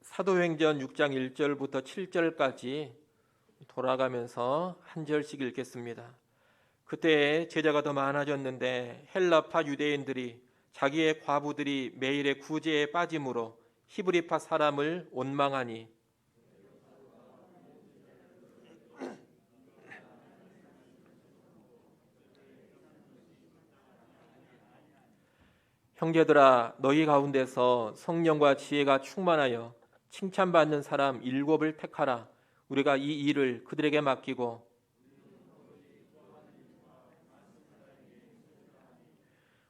사도행전 6장 1절부터 7절까지 돌아가면서 한 절씩 읽겠습니다. 그때 제자가 더 많아졌는데 헬라파 유대인들이 자기의 과부들이 매일의 구제에 빠짐으로 히브리파 사람을 원망하니 형제들아, 너희 가운데서 성령과 지혜가 충만하여 칭찬받는 사람 7을 택하라. 우리가 이 일을 그들에게 맡기고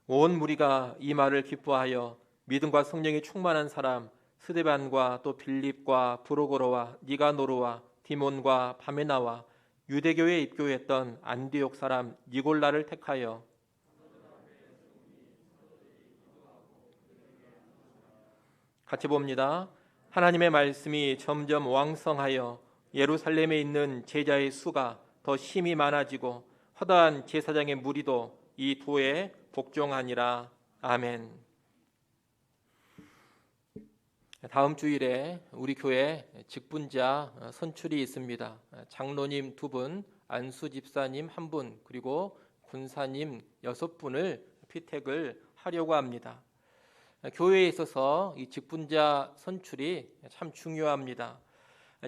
온 무리가 이 말을 기뻐하여 믿음과 성령이 충만한 사람 스데반과 또 빌립과 브로고로와 니가노르와 디몬과 바메나와 유대교에 입교했던 안디옥 사람 니골라를 택하여 같이 봅니다. 하나님의 말씀이 점점 왕성하여 예루살렘에 있는 제자의 수가 더 심히 많아지고 허다한 제사장의 무리도 이 도에 복종하니라. 아멘. 다음 주일에 우리 교회 직분자 선출이 있습니다. 장로님 2분, 안수 집사님 1분, 그리고 권사님 6분을 피택을 하려고 합니다. 교회에 있어서 이 직분자 선출이 참 중요합니다.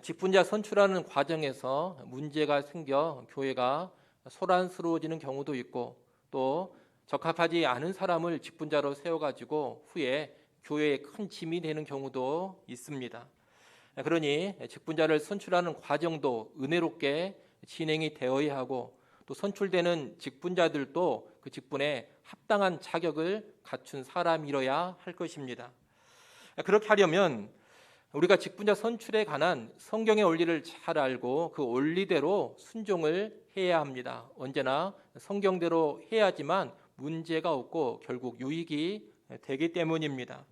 직분자 선출하는 과정에서 문제가 생겨 교회가 소란스러워지는 경우도 있고 또 적합하지 않은 사람을 직분자로 세워가지고 후에 교회에 큰 짐이 되는 경우도 있습니다. 그러니 직분자를 선출하는 과정도 은혜롭게 진행이 되어야 하고 또 선출되는 직분자들도 그 직분에 합당한 자격을 갖춘 사람이어야 할 것입니다. 그렇게 하려면 우리가 직분자 선출에 관한 성경의 원리를 잘 알고 그 원리대로 순종을 해야 합니다. 언제나 성경대로 해야지만 문제가 없고 결국 유익이 되기 때문입니다.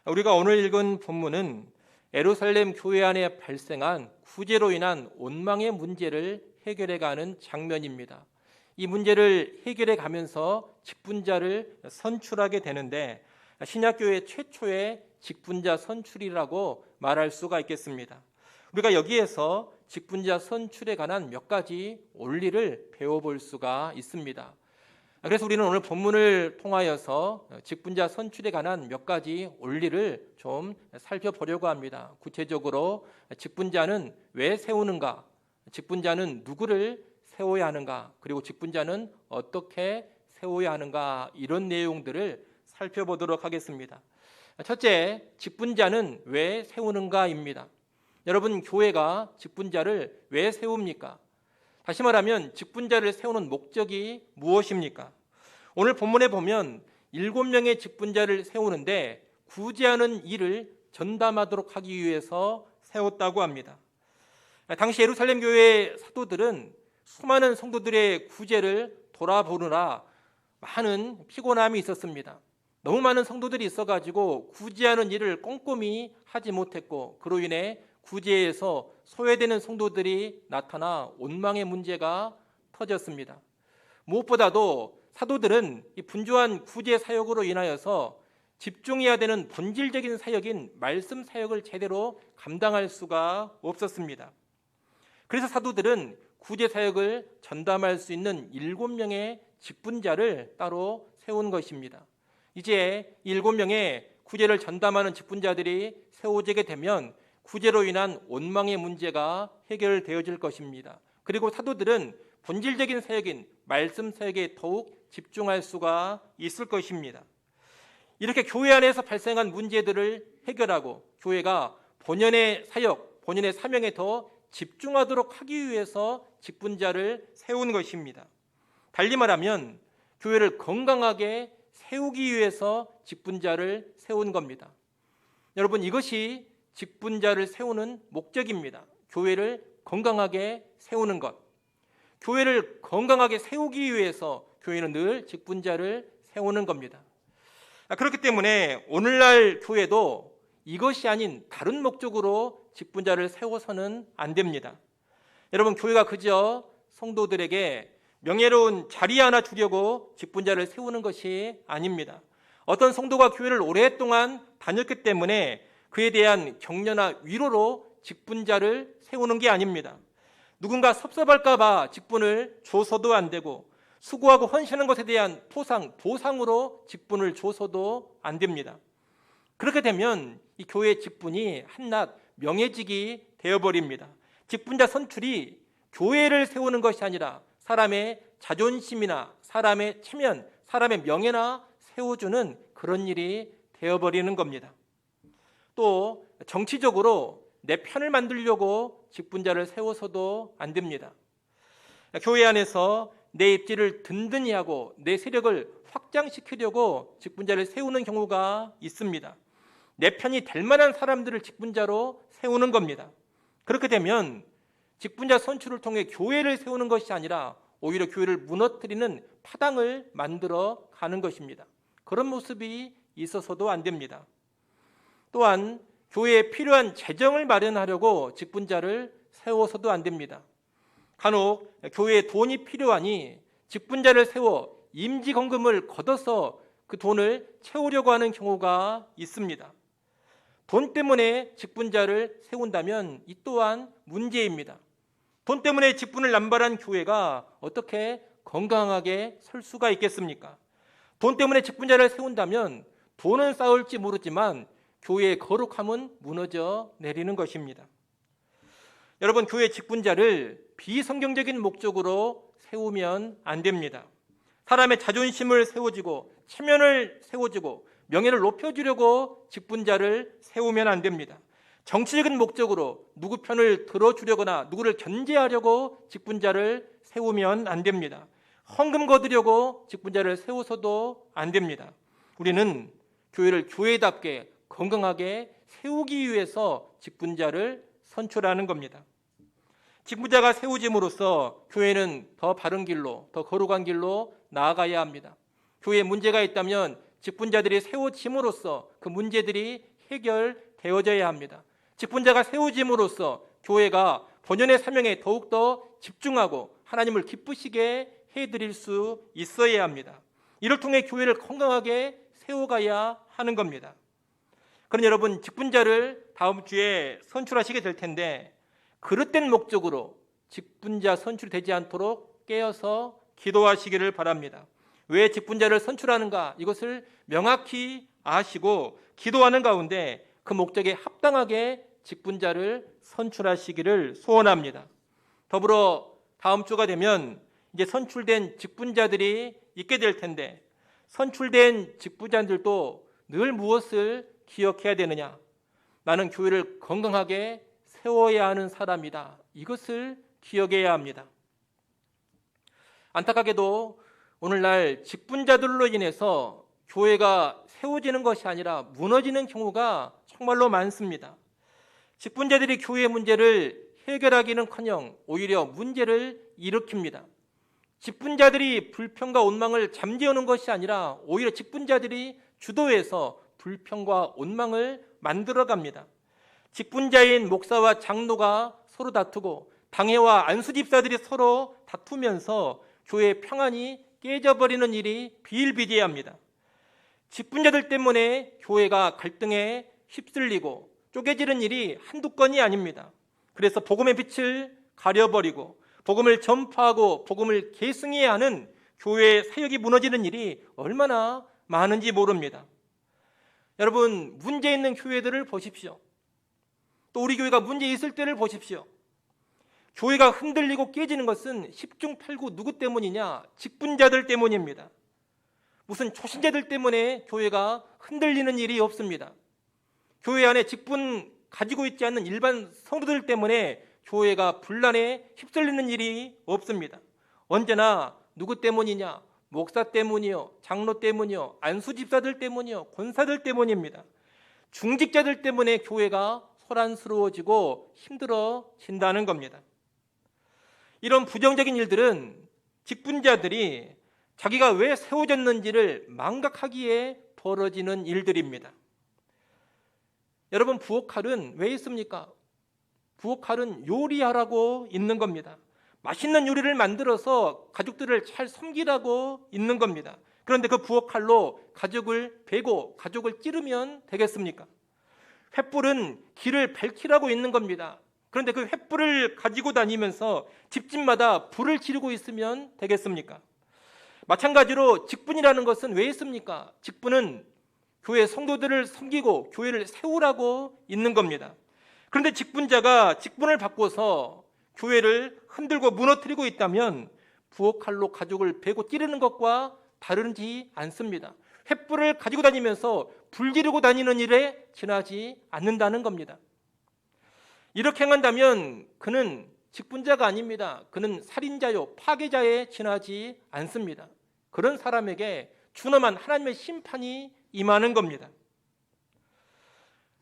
우리가 오늘 읽은 본문은 예루살렘 교회 안에 발생한 구제로 인한 원망의 문제를 해결해가는 장면입니다. 이 문제를 해결해 가면서 직분자를 선출하게 되는데 신약교회 최초의 직분자 선출이라고 말할 수가 있겠습니다. 우리가 여기에서 직분자 선출에 관한 몇 가지 원리를 배워볼 수가 있습니다. 그래서 우리는 오늘 본문을 통하여서 직분자 선출에 관한 몇 가지 원리를 좀 살펴보려고 합니다. 구체적으로 직분자는 왜 세우는가? 직분자는 누구를 세워야 하는가? 그리고 직분자는 어떻게 세워야 하는가? 이런 내용들을 살펴보도록 하겠습니다. 첫째, 직분자는 왜 세우는가입니다. 여러분, 교회가 직분자를 왜 세웁니까? 다시 말하면 직분자를 세우는 목적이 무엇입니까? 오늘 본문에 보면 7명의 직분자를 세우는데 구제하는 일을 전담하도록 하기 위해서 세웠다고 합니다. 당시 예루살렘 교회의 사도들은 수많은 성도들의 구제를 돌아보느라 많은 피곤함이 있었습니다. 너무 많은 성도들이 있어가지고 구제하는 일을 꼼꼼히 하지 못했고 그로 인해 구제에서 소외되는 성도들이 나타나 원망의 문제가 터졌습니다. 무엇보다도 사도들은 이 분주한 구제 사역으로 인하여서 집중해야 되는 본질적인 사역인 말씀 사역을 제대로 감당할 수가 없었습니다. 그래서 사도들은 구제 사역을 전담할 수 있는 7명의 직분자를 따로 세운 것입니다. 이제 7명의 구제를 전담하는 직분자들이 세워지게 되면 구제로 인한 원망의 문제가 해결되어질 것입니다. 그리고 사도들은 본질적인 사역인 말씀 사역에 더욱 집중할 수가 있을 것입니다. 이렇게 교회 안에서 발생한 문제들을 해결하고 교회가 본연의 사역, 본연의 사명에 더 집중하도록 하기 위해서 직분자를 세운 것입니다. 달리 말하면 교회를 건강하게 세우기 위해서 직분자를 세운 겁니다. 여러분, 이것이 직분자를 세우는 목적입니다. 교회를 건강하게 세우는 것. 교회를 건강하게 세우기 위해서 교회는 늘 직분자를 세우는 겁니다. 그렇기 때문에 오늘날 교회도 이것이 아닌 다른 목적으로 직분자를 세워서는 안 됩니다. 여러분, 교회가 그저 성도들에게 명예로운 자리 하나 주려고 직분자를 세우는 것이 아닙니다. 어떤 성도가 교회를 오랫동안 다녔기 때문에 그에 대한 격려나 위로로 직분자를 세우는 게 아닙니다. 누군가 섭섭할까 봐 직분을 줘서도 안 되고, 수고하고 헌신한 것에 대한 보상으로 직분을 줘서도 안 됩니다. 그렇게 되면 이 교회 직분이 한낱 명예직이 되어버립니다. 직분자 선출이 교회를 세우는 것이 아니라 사람의 자존심이나 사람의 체면, 사람의 명예나 세워주는 그런 일이 되어버리는 겁니다. 또 정치적으로 내 편을 만들려고 직분자를 세워서도 안 됩니다. 교회 안에서 내 입지를 든든히 하고 내 세력을 확장시키려고 직분자를 세우는 경우가 있습니다. 내 편이 될 만한 사람들을 직분자로 세우는 겁니다. 그렇게 되면 직분자 선출을 통해 교회를 세우는 것이 아니라 오히려 교회를 무너뜨리는 파당을 만들어 가는 것입니다. 그런 모습이 있어서도 안 됩니다. 또한 교회에 필요한 재정을 마련하려고 직분자를 세워서도 안 됩니다. 간혹 교회에 돈이 필요하니 직분자를 세워 임직원금을 걷어서 그 돈을 채우려고 하는 경우가 있습니다. 돈 때문에 직분자를 세운다면 이 또한 문제입니다. 돈 때문에 직분을 남발한 교회가 어떻게 건강하게 설 수가 있겠습니까? 돈 때문에 직분자를 세운다면 돈은 쌓을지 모르지만 교회의 거룩함은 무너져 내리는 것입니다. 여러분, 교회 직분자를 비성경적인 목적으로 세우면 안 됩니다. 사람의 자존심을 세워주고 체면을 세워주고 명예를 높여주려고 직분자를 세우면 안 됩니다. 정치적인 목적으로 누구 편을 들어주려거나 누구를 견제하려고 직분자를 세우면 안 됩니다. 헌금 거두려고 직분자를 세워서도 안 됩니다. 우리는 교회를 교회답게 건강하게 세우기 위해서 직분자를 선출하는 겁니다. 직분자가 세워짐으로써 교회는 더 바른 길로, 더 거룩한 길로 나아가야 합니다. 교회에 문제가 있다면 직분자들이 세워짐으로써 그 문제들이 해결되어져야 합니다. 직분자가 세워짐으로써 교회가 본연의 사명에 더욱더 집중하고 하나님을 기쁘시게 해드릴 수 있어야 합니다. 이를 통해 교회를 건강하게 세워가야 하는 겁니다. 그럼 여러분, 직분자를 다음 주에 선출하시게 될 텐데 그릇된 목적으로 직분자 선출이 되지 않도록 깨어서 기도하시기를 바랍니다. 왜 직분자를 선출하는가? 이것을 명확히 아시고 기도하는 가운데 그 목적에 합당하게 직분자를 선출하시기를 소원합니다. 더불어 다음 주가 되면 이제 선출된 직분자들이 있게 될 텐데 선출된 직분자들도 늘 무엇을 기억해야 되느냐? 나는 교회를 건강하게 세워야 하는 사람이다. 이것을 기억해야 합니다. 안타깝게도 오늘날 직분자들로 인해서 교회가 세워지는 것이 아니라 무너지는 경우가 정말로 많습니다. 직분자들이 교회의 문제를 해결하기는커녕 오히려 문제를 일으킵니다. 직분자들이 불평과 원망을 잠재우는 것이 아니라 오히려 직분자들이 주도해서 불평과 원망을 만들어갑니다. 직분자인 목사와 장로가 서로 다투고 당회와 안수집사들이 서로 다투면서 교회의 평안이 깨져버리는 일이 비일비재합니다. 직분자들 때문에 교회가 갈등에 휩쓸리고 쪼개지는 일이 한두 건이 아닙니다. 그래서 복음의 빛을 가려버리고 복음을 전파하고 복음을 계승해야 하는 교회의 사역이 무너지는 일이 얼마나 많은지 모릅니다. 여러분, 문제 있는 교회들을 보십시오. 또 우리 교회가 문제 있을 때를 보십시오. 교회가 흔들리고 깨지는 것은 10중 8구 누구 때문이냐? 직분자들 때문입니다. 무슨 초신자들 때문에 교회가 흔들리는 일이 없습니다. 교회 안에 직분 가지고 있지 않는 일반 성도들 때문에 교회가 분란에 휩쓸리는 일이 없습니다. 언제나 누구 때문이냐? 목사 때문이요, 장로 때문이요, 안수집사들 때문이요, 권사들 때문입니다. 중직자들 때문에 교회가 소란스러워지고 힘들어진다는 겁니다. 이런 부정적인 일들은 직분자들이 자기가 왜 세워졌는지를 망각하기에 벌어지는 일들입니다. 여러분, 부엌칼은 왜 있습니까? 부엌칼은 요리하라고 있는 겁니다. 맛있는 요리를 만들어서 가족들을 잘 섬기라고 있는 겁니다. 그런데 그 부엌칼로 가족을 베고 가족을 찌르면 되겠습니까? 횃불은 길을 밝히라고 있는 겁니다. 그런데 그 횃불을 가지고 다니면서 집집마다 불을 지르고 있으면 되겠습니까? 마찬가지로 직분이라는 것은 왜 있습니까? 직분은 교회 성도들을 섬기고 교회를 세우라고 있는 겁니다. 그런데 직분자가 직분을 바꿔서 교회를 흔들고 무너뜨리고 있다면 부엌칼로 가족을 베고 찌르는 것과 다르지 않습니다. 횃불을 가지고 다니면서 불 지르고 다니는 일에 지나지 않는다는 겁니다. 이렇게 행한다면 그는 직분자가 아닙니다. 그는 살인자요 파괴자에 지나지 않습니다. 그런 사람에게 준엄한 하나님의 심판이 임하는 겁니다.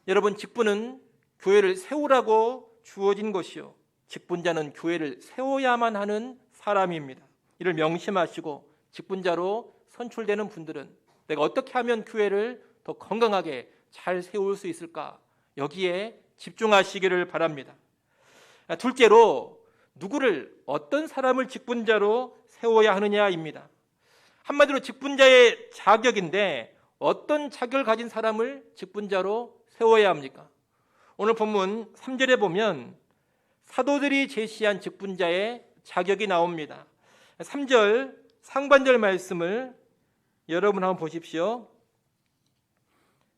여러분, 직분은 교회를 세우라고 주어진 것이요, 직분자는 교회를 세워야만 하는 사람입니다. 이를 명심하시고 직분자로 선출되는 분들은 내가 어떻게 하면 교회를 더 건강하게 잘 세울 수 있을까, 여기에 집중하시기를 바랍니다. 둘째로, 누구를, 어떤 사람을 직분자로 세워야 하느냐입니다. 한마디로 직분자의 자격인데 어떤 자격을 가진 사람을 직분자로 세워야 합니까? 오늘 본문 3절에 보면 사도들이 제시한 직분자의 자격이 나옵니다. 3절 상반절 말씀을 여러분 한번 보십시오.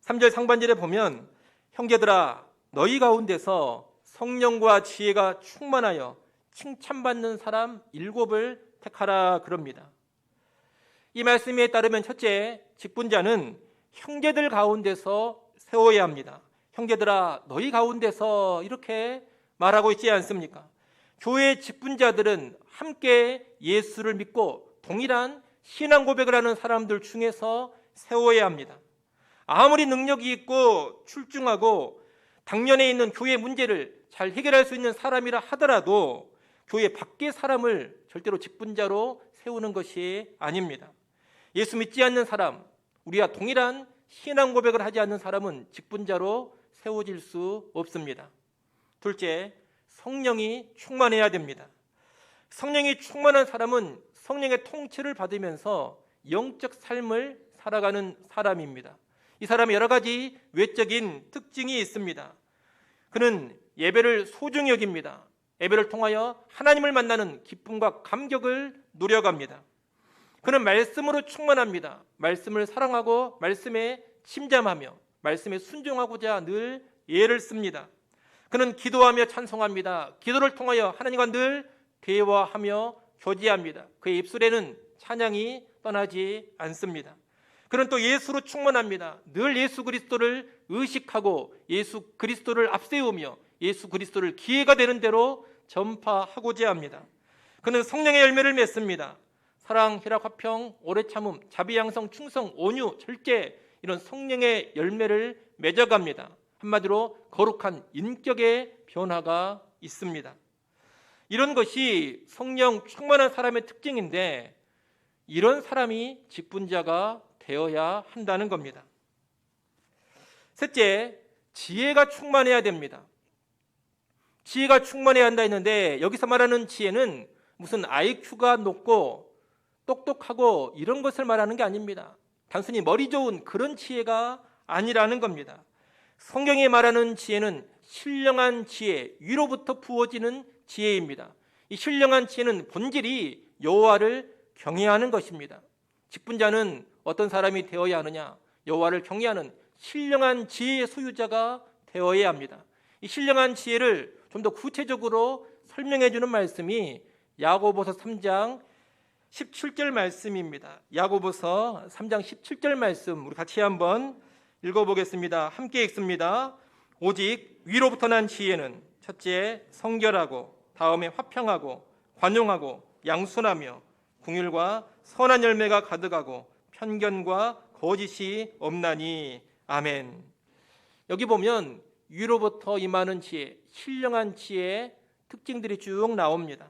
3절 상반절에 보면 형제들아 너희 가운데서 성령과 지혜가 충만하여 칭찬받는 사람 7을 택하라 그럽니다. 이 말씀에 따르면 첫째, 직분자는 형제들 가운데서 세워야 합니다. 형제들아 너희 가운데서 이렇게 말하고 있지 않습니까? 교회 직분자들은 함께 예수를 믿고 동일한 신앙 고백을 하는 사람들 중에서 세워야 합니다. 아무리 능력이 있고 출중하고 당면에 있는 교회 문제를 잘 해결할 수 있는 사람이라 하더라도 교회 밖의 사람을 절대로 직분자로 세우는 것이 아닙니다. 예수 믿지 않는 사람, 우리와 동일한 신앙 고백을 하지 않는 사람은 직분자로 세워질 수 없습니다. 둘째, 성령이 충만해야 됩니다. 성령이 충만한 사람은 성령의 통치를 받으면서 영적 삶을 살아가는 사람입니다. 이 사람의 여러 가지 외적인 특징이 있습니다. 그는 예배를 소중히 여깁니다. 예배를 통하여 하나님을 만나는 기쁨과 감격을 누려갑니다. 그는 말씀으로 충만합니다. 말씀을 사랑하고 말씀에 침잠하며 말씀에 순종하고자 늘 예를 씁니다. 그는 기도하며 찬송합니다. 기도를 통하여 하나님과 늘 대화하며 교제합니다. 그의 입술에는 찬양이 떠나지 않습니다. 그는 또 예수로 충만합니다. 늘 예수 그리스도를 의식하고 예수 그리스도를 앞세우며 예수 그리스도를 기회가 되는 대로 전파하고자 합니다. 그는 성령의 열매를 맺습니다. 사랑, 희락, 화평, 오래 참음, 자비, 양성, 충성, 온유, 절제, 이런 성령의 열매를 맺어갑니다. 한마디로 거룩한 인격의 변화가 있습니다. 이런 것이 성령 충만한 사람의 특징인데 이런 사람이 직분자가 되어야 한다는 겁니다. 셋째, 지혜가 충만해야 됩니다. 지혜가 충만해야 한다 했는데 여기서 말하는 지혜는 무슨 IQ가 높고 똑똑하고 이런 것을 말하는 게 아닙니다. 단순히 머리 좋은 그런 지혜가 아니라는 겁니다. 성경이 말하는 지혜는 신령한 지혜, 위로부터 부어지는 지혜입니다. 이 신령한 지혜는 본질이 여호와를 경외하는 것입니다. 직분자는 어떤 사람이 되어야 하느냐? 여호와를 경외하는 신령한 지혜의 소유자가 되어야 합니다. 이 신령한 지혜를 좀 더 구체적으로 설명해 주는 말씀이 야고보서 3장 17절 말씀입니다. 야고보서 3장 17절 말씀 우리 같이 한번 읽어보겠습니다. 함께 읽습니다. 오직 위로부터 난 지혜는 첫째 성결하고 다음에 화평하고 관용하고 양순하며 긍휼과 선한 열매가 가득하고 편견과 거짓이 없나니 아멘. 여기 보면 위로부터 임하는 지혜, 신령한 지혜의 특징들이 쭉 나옵니다.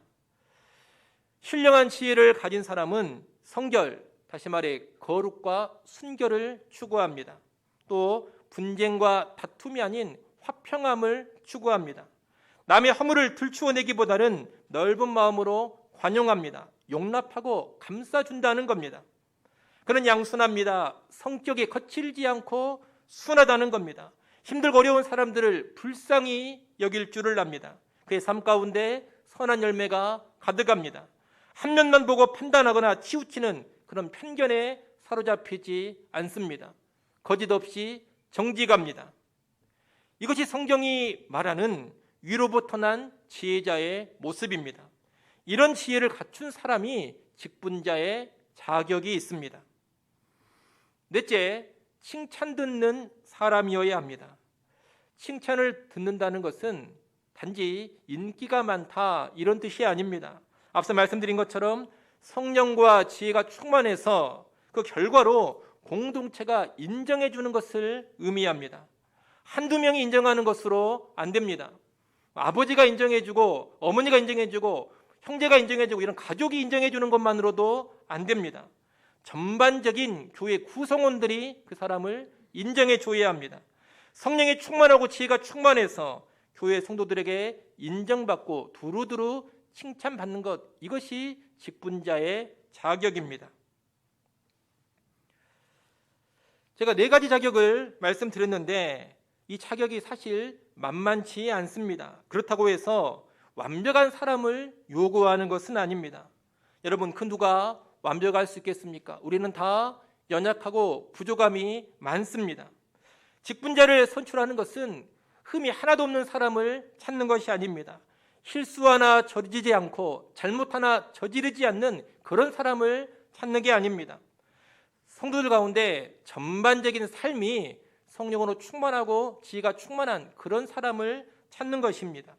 신령한 지혜를 가진 사람은 성결, 다시 말해 거룩과 순결을 추구합니다. 또 분쟁과 다툼이 아닌 화평함을 추구합니다. 남의 허물을 들추어내기보다는 넓은 마음으로 관용합니다. 용납하고 감싸준다는 겁니다. 그는 양순합니다. 성격이 거칠지 않고 순하다는 겁니다. 힘들고 어려운 사람들을 불쌍히 여길 줄을 압니다. 그의 삶 가운데 선한 열매가 가득합니다. 한 면만 보고 판단하거나 치우치는 그런 편견에 사로잡히지 않습니다. 거짓 없이 정직합니다. 이것이 성경이 말하는 위로부터 난 지혜자의 모습입니다. 이런 지혜를 갖춘 사람이 직분자의 자격이 있습니다. 넷째, 칭찬 듣는 사람이어야 합니다. 칭찬을 듣는다는 것은 단지 인기가 많다 이런 뜻이 아닙니다. 앞서 말씀드린 것처럼 성령과 지혜가 충만해서 그 결과로 공동체가 인정해 주는 것을 의미합니다. 한두 명이 인정하는 것으로 안 됩니다. 아버지가 인정해 주고 어머니가 인정해 주고 형제가 인정해 주고 이런 가족이 인정해 주는 것만으로도 안 됩니다. 전반적인 교회 구성원들이 그 사람을 인정해 줘야 합니다. 성령이 충만하고 지혜가 충만해서 교회 성도들에게 인정받고 두루두루 칭찬받는 것, 이것이 직분자의 자격입니다. 제가 4가지 자격을 말씀드렸는데 이 자격이 사실 만만치 않습니다. 그렇다고 해서 완벽한 사람을 요구하는 것은 아닙니다. 여러분, 그 누가 완벽할 수 있겠습니까? 우리는 다 연약하고 부족함이 많습니다. 직분자를 선출하는 것은 흠이 하나도 없는 사람을 찾는 것이 아닙니다. 실수 하나 저지르지 않고 잘못 하나 저지르지 않는 그런 사람을 찾는 게 아닙니다. 성도들 가운데 전반적인 삶이 성령으로 충만하고 지혜가 충만한 그런 사람을 찾는 것입니다.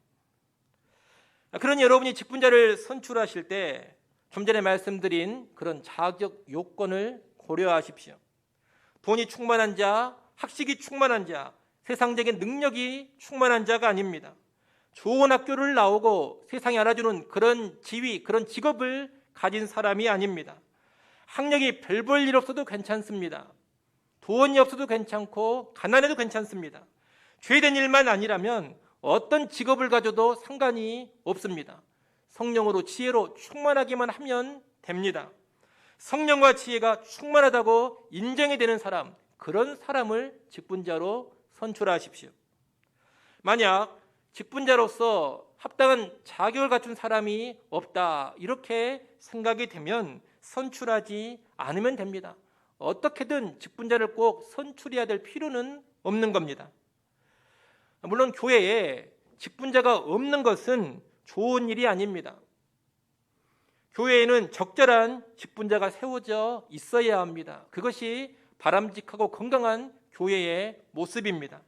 그러니 여러분이 직분자를 선출하실 때 좀 전에 말씀드린 그런 자격 요건을 고려하십시오. 돈이 충만한 자, 학식이 충만한 자, 세상적인 능력이 충만한 자가 아닙니다. 좋은 학교를 나오고 세상에 알아주는 그런 지위, 그런 직업을 가진 사람이 아닙니다. 학력이 별 볼 일 없어도 괜찮습니다. 돈이 없어도 괜찮고 가난해도 괜찮습니다. 죄된 일만 아니라면 어떤 직업을 가져도 상관이 없습니다. 성령으로 지혜로 충만하기만 하면 됩니다. 성령과 지혜가 충만하다고 인정이 되는 사람, 그런 사람을 직분자로 선출하십시오. 만약 직분자로서 합당한 자격을 갖춘 사람이 없다 이렇게 생각이 되면 선출하지 않으면 됩니다. 어떻게든 직분자를 꼭 선출해야 될 필요는 없는 겁니다. 물론 교회에 직분자가 없는 것은 좋은 일이 아닙니다. 교회에는 적절한 직분자가 세워져 있어야 합니다. 그것이 바람직하고 건강한 교회의 모습입니다.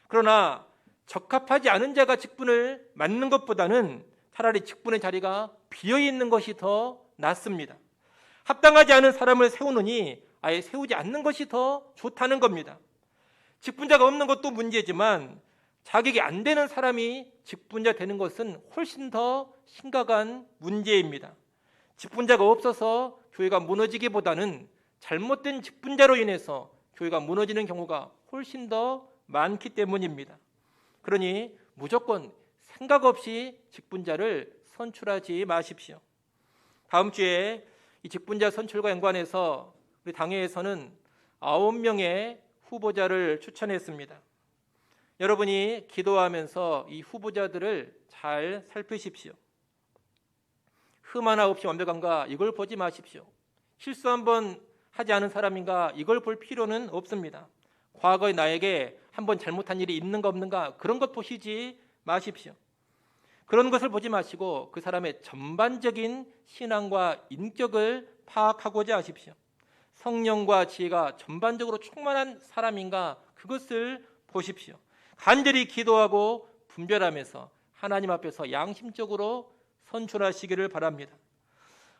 그러나 적합하지 않은 자가 직분을 맡는 것보다는 차라리 직분의 자리가 비어있는 것이 더 낫습니다. 합당하지 않은 사람을 세우느니 아예 세우지 않는 것이 더 좋다는 겁니다. 직분자가 없는 것도 문제지만 자격이 안 되는 사람이 직분자 되는 것은 훨씬 더 심각한 문제입니다. 직분자가 없어서 교회가 무너지기보다는 잘못된 직분자로 인해서 교회가 무너지는 경우가 훨씬 더 많기 때문입니다. 그러니 무조건 생각 없이 직분자를 선출하지 마십시오. 다음 주에 이 직분자 선출과 연관해서 우리 당회에서는 9명의 후보자를 추천했습니다. 여러분이 기도하면서 이 후보자들을 잘 살피십시오. 흠 하나 없이 완벽한가 이걸 보지 마십시오. 실수 한번 하지 않은 사람인가 이걸 볼 필요는 없습니다. 과거에 나에게 한번 잘못한 일이 있는가 없는가 그런 것 보시지 마십시오. 그런 것을 보지 마시고 그 사람의 전반적인 신앙과 인격을 파악하고자 하십시오. 성령과 지혜가 전반적으로 충만한 사람인가 그것을 보십시오. 간절히 기도하고 분별하면서 하나님 앞에서 양심적으로 선출하시기를 바랍니다.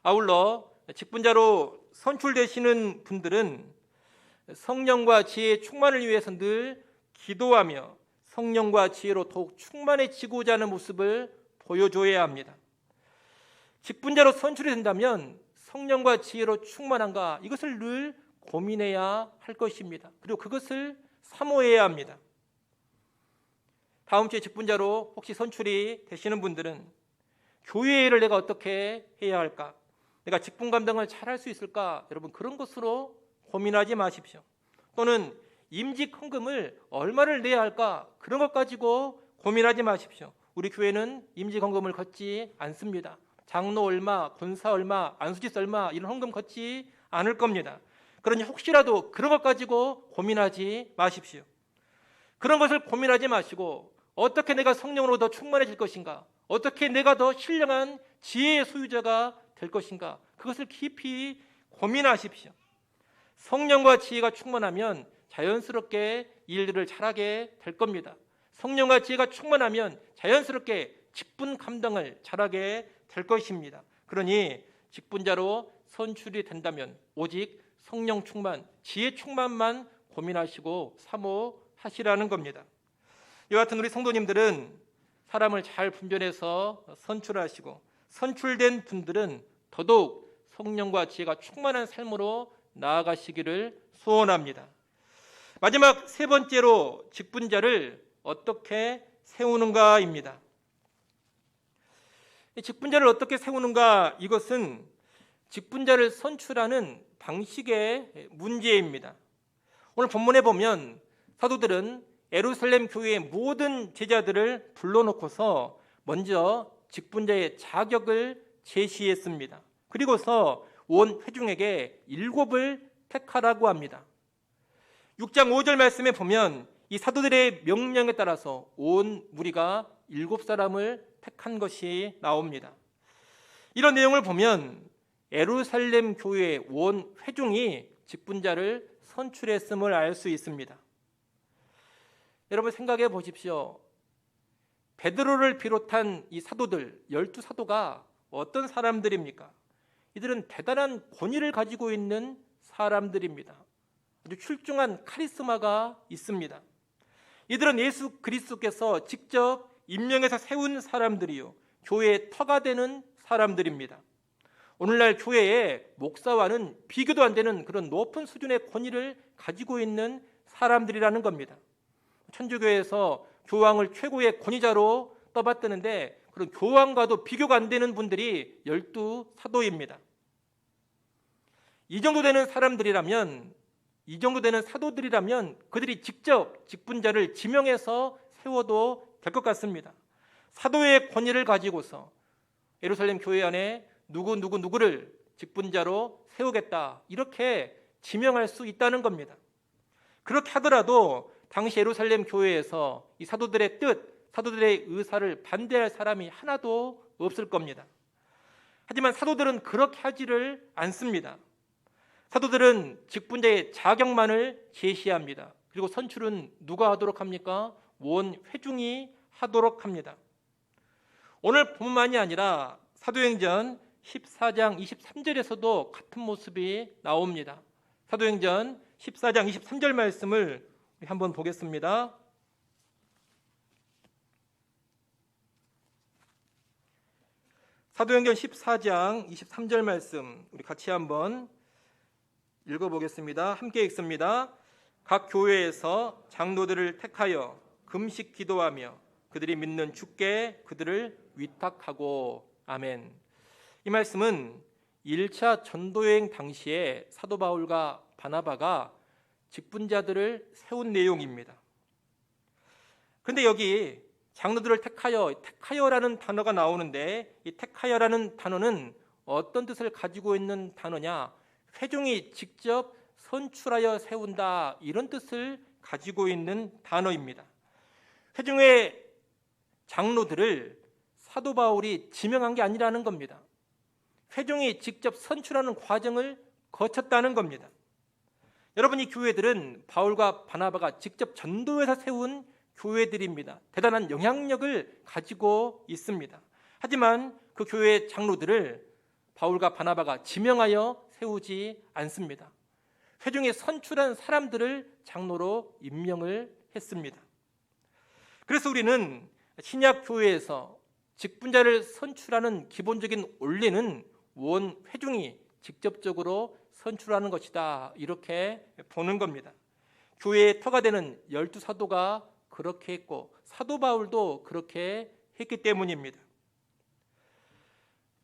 아울러 직분자로 선출되시는 분들은 성령과 지혜의 충만을 위해서 늘 기도하며 성령과 지혜로 더욱 충만해지고자 하는 모습을 보여줘야 합니다. 직분자로 선출이 된다면 성령과 지혜로 충만한가 이것을 늘 고민해야 할 것입니다. 그리고 그것을 사모해야 합니다. 다음 주에 직분자로 혹시 선출이 되시는 분들은 교회 일을 내가 어떻게 해야 할까? 내가 직분 감당을 잘 할 수 있을까? 여러분 그런 것으로 고민하지 마십시오. 또는 임직 헌금을 얼마를 내야 할까? 그런 것 가지고 고민하지 마십시오. 우리 교회는 임직 헌금을 걷지 않습니다. 장로 얼마, 권사 얼마, 안수집사 얼마 이런 헌금 걷지 않을 겁니다. 그러니 혹시라도 그런 것 가지고 고민하지 마십시오. 그런 것을 고민하지 마시고 어떻게 내가 성령으로 더 충만해질 것인가? 어떻게 내가 더 신령한 지혜의 소유자가 될 것인가? 그것을 깊이 고민하십시오. 성령과 지혜가 충만하면 자연스럽게 일들을 잘하게 될 겁니다. 성령과 지혜가 충만하면 자연스럽게 직분 감당을 잘하게 될 것입니다. 그러니 직분자로 선출이 된다면 오직 성령 충만, 지혜 충만만 고민하시고 사모하시라는 겁니다. 이와 같은 우리 성도님들은 사람을 잘 분별해서 선출하시고 선출된 분들은 더더욱 성령과 지혜가 충만한 삶으로 나아가시기를 소원합니다. 마지막 세 번째로 직분자를 어떻게 세우는가입니다. 직분자를 어떻게 세우는가, 이것은 직분자를 선출하는 방식의 문제입니다. 오늘 본문에 보면 사도들은 예루살렘 교회의 모든 제자들을 불러놓고서 먼저 직분자의 자격을 제시했습니다. 그리고서 온 회중에게 7을 택하라고 합니다. 6장 5절 말씀에 보면 이 사도들의 명령에 따라서 온 무리가 7사람을 택한 것이 나옵니다. 이런 내용을 보면 예루살렘 교회의 온 회중이 직분자를 선출했음을 알 수 있습니다. 여러분 생각해 보십시오. 베드로를 비롯한 이 사도들 12사도가 어떤 사람들입니까? 이들은 대단한 권위를 가지고 있는 사람들입니다. 아주 출중한 카리스마가 있습니다. 이들은 예수 그리스도께서 직접 임명해서 세운 사람들이요, 교회의 터가 되는 사람들입니다. 오늘날 교회의 목사와는 비교도 안 되는 그런 높은 수준의 권위를 가지고 있는 사람들이라는 겁니다. 천주교에서 교황을 최고의 권위자로 떠받드는데 그런 교황과도 비교가 안 되는 분들이 12사도입니다. 이 정도 되는 사람들이라면, 이 정도 되는 사도들이라면 그들이 직접 직분자를 지명해서 세워도 될 것 같습니다. 사도의 권위를 가지고서 예루살렘 교회 안에 누구를 직분자로 세우겠다, 이렇게 지명할 수 있다는 겁니다. 그렇게 하더라도 당시 예루살렘 교회에서 이 사도들의 뜻, 사도들의 의사를 반대할 사람이 하나도 없을 겁니다. 하지만 사도들은 그렇게 하지를 않습니다. 사도들은 직분자의 자격만을 제시합니다. 그리고 선출은 누가 하도록 합니까? 온 회중이 하도록 합니다. 오늘 본문만이 아니라 사도행전 14장 23절에서도 같은 모습이 나옵니다. 사도행전 14장 23절 말씀을 한번 보겠습니다. 사도행전 14장 23절 말씀 우리 같이 한번 읽어보겠습니다. 함께 읽습니다. 각 교회에서 장로들을 택하여 금식 기도하며 그들이 믿는 주께 그들을 위탁하고. 아멘. 이 말씀은 1차 전도여행 당시에 사도 바울과 바나바가 직분자들을 세운 내용입니다. 그런데 여기 장로들을 택하여라는 단어가 나오는데 이 택하여라는 단어는 어떤 뜻을 가지고 있는 단어냐? 회중이 직접 선출하여 세운다, 이런 뜻을 가지고 있는 단어입니다. 회중의 장로들을 사도 바울이 지명한 게 아니라는 겁니다. 회중이 직접 선출하는 과정을 거쳤다는 겁니다. 여러분, 이 교회들은 바울과 바나바가 직접 전도해서 세운 교회들입니다. 대단한 영향력을 가지고 있습니다. 하지만 그 교회의 장로들을 바울과 바나바가 지명하여 세우지 않습니다. 회중에 선출한 사람들을 장로로 임명을 했습니다. 그래서 우리는 신약 교회에서 직분자를 선출하는 기본적인 원리는 원 회중이 직접적으로 선출하는 것이다, 이렇게 보는 겁니다. 교회의 터가 되는 12사도가 그렇게 했고 사도 바울도 그렇게 했기 때문입니다.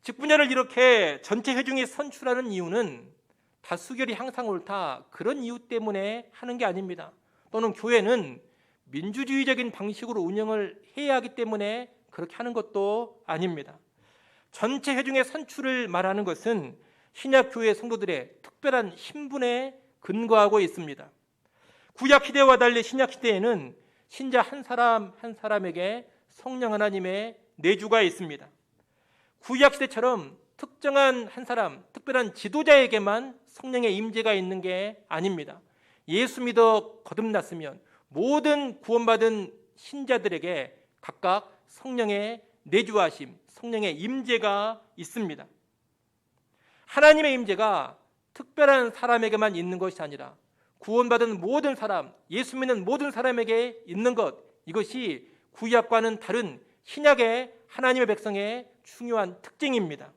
직분자를 이렇게 전체 회중이 선출하는 이유는 다수결이 항상 옳다, 그런 이유 때문에 하는 게 아닙니다. 또는 교회는 민주주의적인 방식으로 운영을 해야 하기 때문에 그렇게 하는 것도 아닙니다. 전체 회중의 선출을 말하는 것은 신약교회 성도들의 특별한 신분에 근거하고 있습니다. 구약시대와 달리 신약시대에는 신자 한 사람 한 사람에게 성령 하나님의 내주가 있습니다. 구약시대처럼 특정한 한 사람, 특별한 지도자에게만 성령의 임재가 있는 게 아닙니다. 예수 믿어 거듭났으면 모든 구원받은 신자들에게 각각 성령의 내주하심, 성령의 임재가 있습니다. 하나님의 임재가 특별한 사람에게만 있는 것이 아니라 구원받은 모든 사람, 예수 믿는 모든 사람에게 있는 것, 이것이 구약과는 다른 신약의 하나님의 백성의 중요한 특징입니다.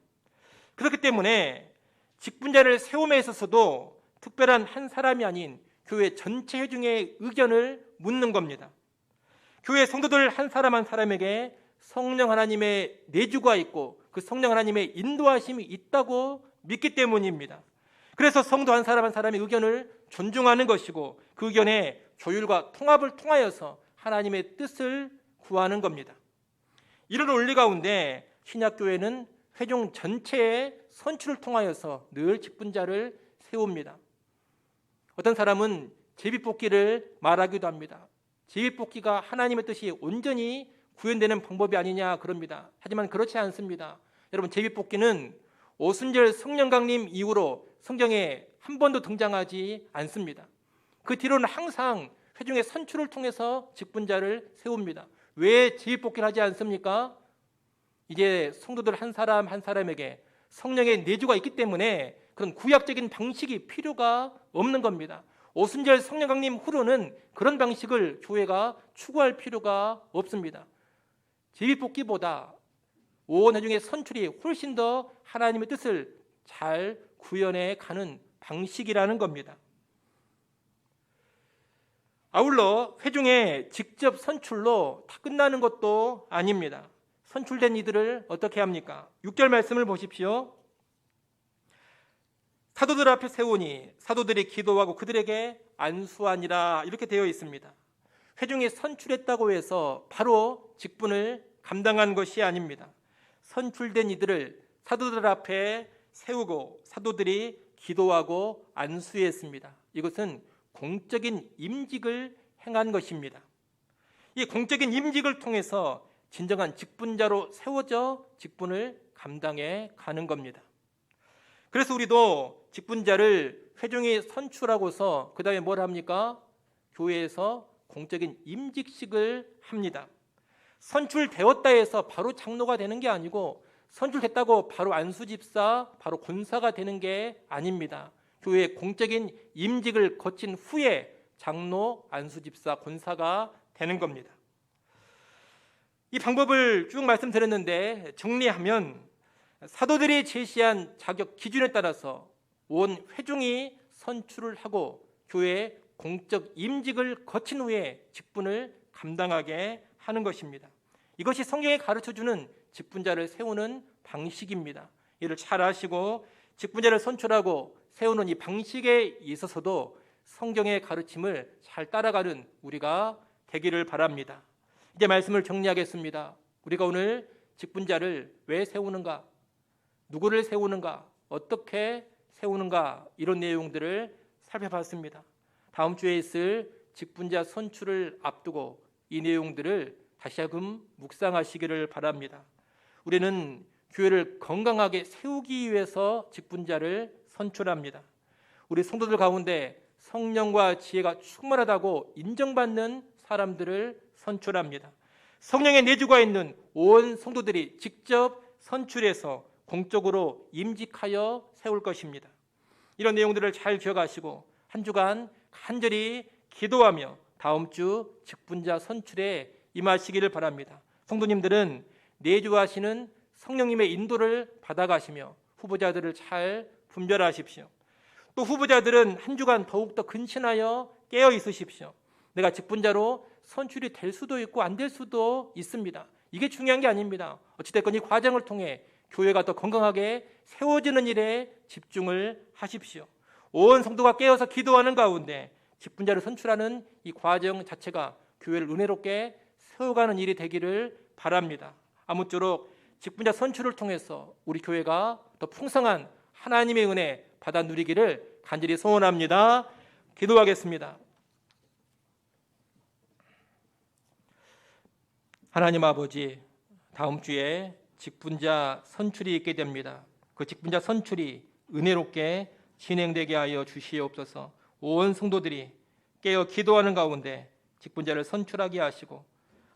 그렇기 때문에 직분자를 세움에 있어서도 특별한 한 사람이 아닌 교회 전체 회중의 의견을 묻는 겁니다. 교회 성도들 한 사람 한 사람에게 성령 하나님의 내주가 있고 그 성령 하나님의 인도하심이 있다고 믿기 때문입니다. 그래서 성도 한 사람 한 사람의 의견을 존중하는 것이고 그 의견의 조율과 통합을 통하여서 하나님의 뜻을 구하는 겁니다. 이런 원리 가운데 신약교회는 회중 전체의 선출을 통하여서 늘 직분자를 세웁니다. 어떤 사람은 제비뽑기를 말하기도 합니다. 제비뽑기가 하나님의 뜻이 온전히 구현되는 방법이 아니냐 그럽니다. 하지만 그렇지 않습니다. 여러분, 제비뽑기는 오순절 성령 강림 이후로 성경에 한 번도 등장하지 않습니다. 그 뒤로는 항상 회중의 선출을 통해서 직분자를 세웁니다. 왜 제비뽑기를 하지 않습니까? 이제 성도들 한 사람 한 사람에게 성령의 내주가 있기 때문에 그런 구약적인 방식이 필요가 없는 겁니다. 오순절 성령 강림 후로는 그런 방식을 교회가 추구할 필요가 없습니다. 제비뽑기보다 온 회중의 선출이 훨씬 더 하나님의 뜻을 잘 구현해 가는 방식이라는 겁니다. 아울러 회중의 직접 선출로 다 끝나는 것도 아닙니다. 선출된 이들을 어떻게 합니까? 6절 말씀을 보십시오. 사도들 앞에 세우니 사도들이 기도하고 그들에게 안수하니라, 이렇게 되어 있습니다. 회중이 선출했다고 해서 바로 직분을 감당한 것이 아닙니다. 선출된 이들을 사도들 앞에 세우고 사도들이 기도하고 안수했습니다. 이것은 공적인 임직을 행한 것입니다. 이 공적인 임직을 통해서 진정한 직분자로 세워져 직분을 감당해 가는 겁니다. 그래서 우리도 직분자를 회중이 선출하고서 그 다음에 뭘 합니까? 교회에서 공적인 임직식을 합니다. 선출되었다 해서 바로 장로가 되는 게 아니고 선출됐다고 바로 안수집사, 바로 권사가 되는 게 아닙니다. 교회의 공적인 임직을 거친 후에 장로, 안수집사, 권사가 되는 겁니다. 이 방법을 쭉 말씀드렸는데 정리하면 사도들이 제시한 자격 기준에 따라서 온 회중이 선출을 하고 교회의 공적 임직을 거친 후에 직분을 감당하게 하는 것입니다. 이것이 성경이 가르쳐주는 직분자를 세우는 방식입니다. 이를 잘 아시고 직분자를 선출하고 세우는 이 방식에 있어서도 성경의 가르침을 잘 따라가는 우리가 되기를 바랍니다. 이제 말씀을 정리하겠습니다. 우리가 오늘 직분자를 왜 세우는가, 누구를 세우는가, 어떻게 세우는가, 이런 내용들을 살펴봤습니다. 다음 주에 있을 직분자 선출을 앞두고 이 내용들을 다시금 묵상하시기를 바랍니다. 우리는 교회를 건강하게 세우기 위해서 직분자를 선출합니다. 우리 성도들 가운데 성령과 지혜가 충만하다고 인정받는 사람들을 선출합니다. 성령의 내주가 있는 온 성도들이 직접 선출해서 공적으로 임직하여 세울 것입니다. 이런 내용들을 잘 기억하시고 한 주간 간절히 기도하며 다음 주 직분자 선출에 임하시기를 바랍니다. 성도님들은 내주하시는 성령님의 인도를 받아가시며 후보자들을 잘 분별하십시오. 또 후보자들은 한 주간 더욱더 근신하여 깨어 있으십시오. 내가 직분자로 선출이 될 수도 있고 안 될 수도 있습니다. 이게 중요한 게 아닙니다. 어찌됐건 이 과정을 통해 교회가 더 건강하게 세워지는 일에 집중을 하십시오. 온 성도가 깨어서 기도하는 가운데 직분자를 선출하는 이 과정 자체가 교회를 은혜롭게 세워가는 일이 되기를 바랍니다. 아무쪼록 직분자 선출을 통해서 우리 교회가 더 풍성한 하나님의 은혜 받아 누리기를 간절히 소원합니다. 기도하겠습니다. 하나님 아버지, 다음 주에 직분자 선출이 있게 됩니다. 그 직분자 선출이 은혜롭게 진행되게 하여 주시옵소서. 온 성도들이 깨어 기도하는 가운데 직분자를 선출하게 하시고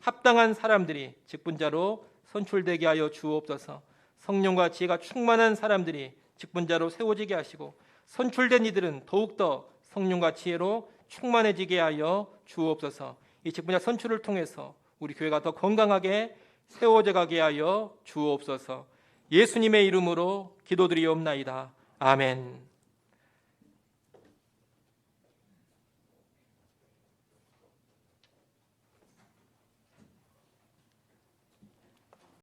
합당한 사람들이 직분자로 선출되게 하여 주옵소서. 성령과 지혜가 충만한 사람들이 직분자로 세워지게 하시고 선출된 이들은 더욱더 성령과 지혜로 충만해지게 하여 주옵소서. 이 직분자 선출을 통해서 우리 교회가 더 건강하게 세워져 가게 하여 주옵소서. 예수님의 이름으로 기도드리옵나이다. 아멘.